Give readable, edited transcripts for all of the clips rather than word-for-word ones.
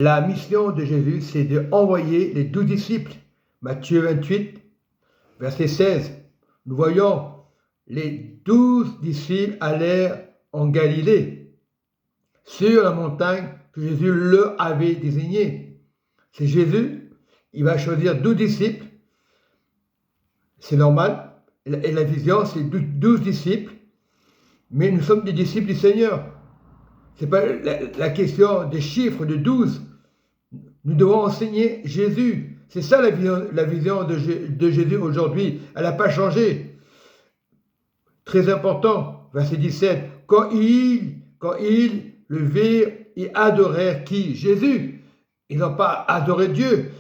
La mission de Jésus, c'est d'envoyer les 12 disciples. Matthieu 28, verset 16. Nous voyons les 12 disciples allèrent en Galilée, sur la montagne que Jésus leur avait désignée. C'est Jésus, il va choisir 12 disciples. C'est normal. Et la vision, c'est 12 disciples. Mais nous sommes des disciples du Seigneur. Ce n'est pas la question des chiffres de 12. Nous devons enseigner Jésus. C'est ça la vision de Jésus aujourd'hui. Elle n'a pas changé. Très important, verset 17. Quand ils le virent, ils adorèrent qui? Jésus. Ils n'ont pas adoré Dieu.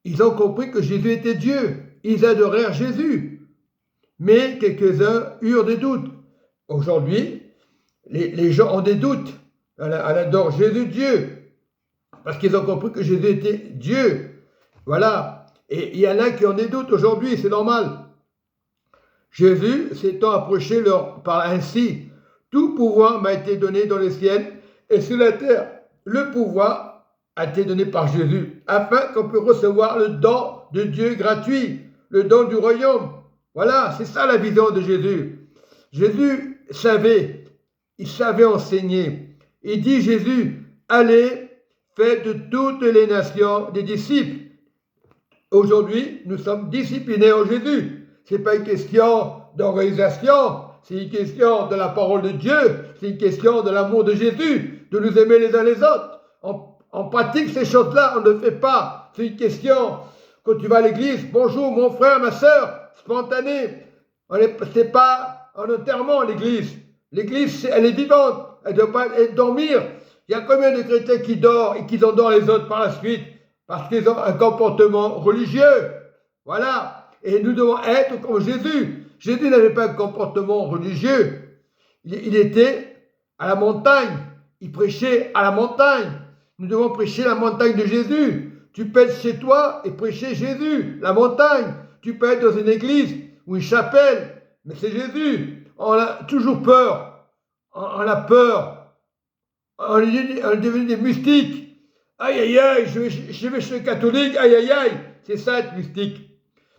Ils ont compris que Jésus était Dieu. Ils adorèrent Jésus. Mais quelques-uns eurent des doutes. Aujourd'hui, les gens ont des doutes. On adore Jésus Dieu. Parce qu'ils ont compris que Jésus était Dieu. Voilà. Et il y en a qui ont des doutes aujourd'hui, c'est normal. Jésus s'étant approché leur par ainsi, tout pouvoir m'a été donné dans le ciel et sur la terre. Le pouvoir a été donné par Jésus, afin qu'on puisse recevoir le don de Dieu gratuit, le don du royaume. Voilà, c'est ça la vision de Jésus. Jésus savait, il savait enseigner. Il dit Jésus, allez, faites de toutes les nations des disciples. Aujourd'hui, nous sommes disciplinés en Jésus. Ce n'est pas une question d'organisation, c'est une question de la parole de Dieu, c'est une question de l'amour de Jésus, de nous aimer les uns les autres. On pratique ces choses-là, on ne le fait pas. C'est une question, quand tu vas à l'église, bonjour mon frère, ma soeur, spontané. Ce n'est pas un enterrement l'église. L'église, elle est vivante, elle ne doit pas dormir. Il y a combien de chrétiens qui dorment et qui endorment les autres par la suite parce qu'ils ont un comportement religieux. Voilà. Et nous devons être comme Jésus. Jésus n'avait pas un comportement religieux. Il était à la montagne. Il prêchait à la montagne. Nous devons prêcher la montagne de Jésus. Tu peux être chez toi et prêcher Jésus, la montagne. Tu peux être dans une église ou une chapelle, mais c'est Jésus. On a toujours peur. On a peur. On est devenu des mystiques. Aïe, aïe, aïe, je vais chez le catholique, aïe, aïe, aïe. C'est ça être mystique.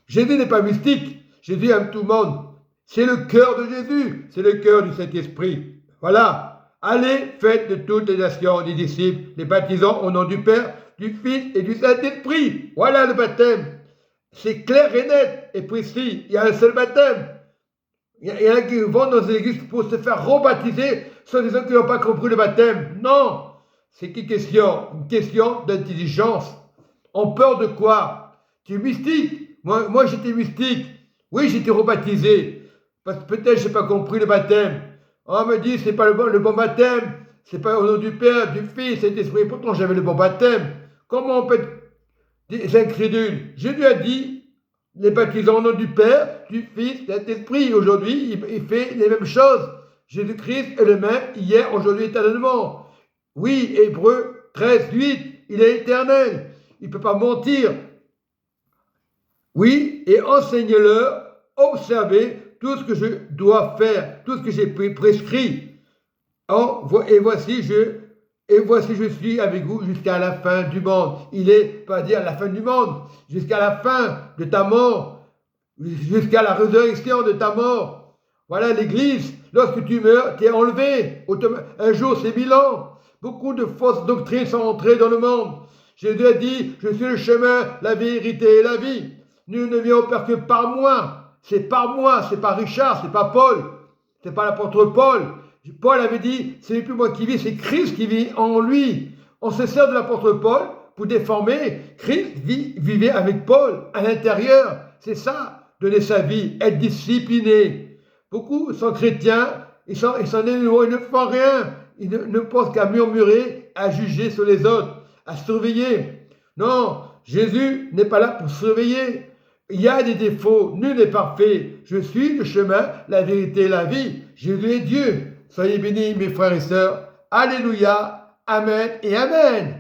Jésus n'est pas mystique. Jésus aime tout le monde. C'est le cœur de Jésus. C'est le cœur du Saint-Esprit. Voilà. Allez, faites de toutes les nations des disciples, les baptisant au nom du Père, du Fils et du Saint-Esprit. Voilà le baptême. C'est clair et net et précis. Il y a un seul baptême. Il y en a qui vont dans les églises pour se faire rebaptiser, soit des gens qui n'ont pas compris le baptême. Non, c'est une question d'intelligence. On peur de quoi? Tu es mystique. Moi j'étais mystique. Oui, j'étais rebaptisé. Parce que peut-être je n'ai pas compris le baptême. On me dit c'est pas le bon baptême. C'est pas au nom du Père, du Fils et de l'Esprit. Pourtant j'avais le bon baptême. Comment on peut être des incrédules? Jésus a dit les baptisants au nom du Père, du Fils, de l'Esprit. Aujourd'hui, il fait les mêmes choses. Jésus-Christ est le même hier, aujourd'hui, éternellement. Oui, Hébreux 13, 8, il est éternel. Il ne peut pas mentir. Oui, et enseignez-leur, observez tout ce que je dois faire, tout ce que j'ai prescrit. Et voici, je suis avec vous jusqu'à la fin du monde. Il est, pas dire la fin du monde, jusqu'à la fin de ta mort, jusqu'à la résurrection de ta mort. Voilà l'église. Lorsque tu meurs, tu es enlevé. Un jour, c'est 1000 ans. Beaucoup de fausses doctrines sont entrées dans le monde. Jésus a dit, je suis le chemin, la vérité et la vie. Nous ne venons au Père que par moi. C'est par moi, c'est pas Richard, c'est pas Paul, c'est pas l'apôtre Paul. Paul avait dit, ce n'est plus moi qui vis, c'est Christ qui vit en lui. On se sert de l'apôtre Paul pour déformer. Christ vivait avec Paul à l'intérieur. C'est ça, donner sa vie, être discipliné. Beaucoup sont chrétiens, ils sont éloignés, ils ne font rien. Ils ne pensent qu'à murmurer, à juger sur les autres, à surveiller. Non, Jésus n'est pas là pour surveiller. Il y a des défauts, nul n'est parfait. Je suis le chemin, la vérité et la vie. Jésus est Dieu. Soyez bénis, mes frères et sœurs. Alléluia. Amen et Amen.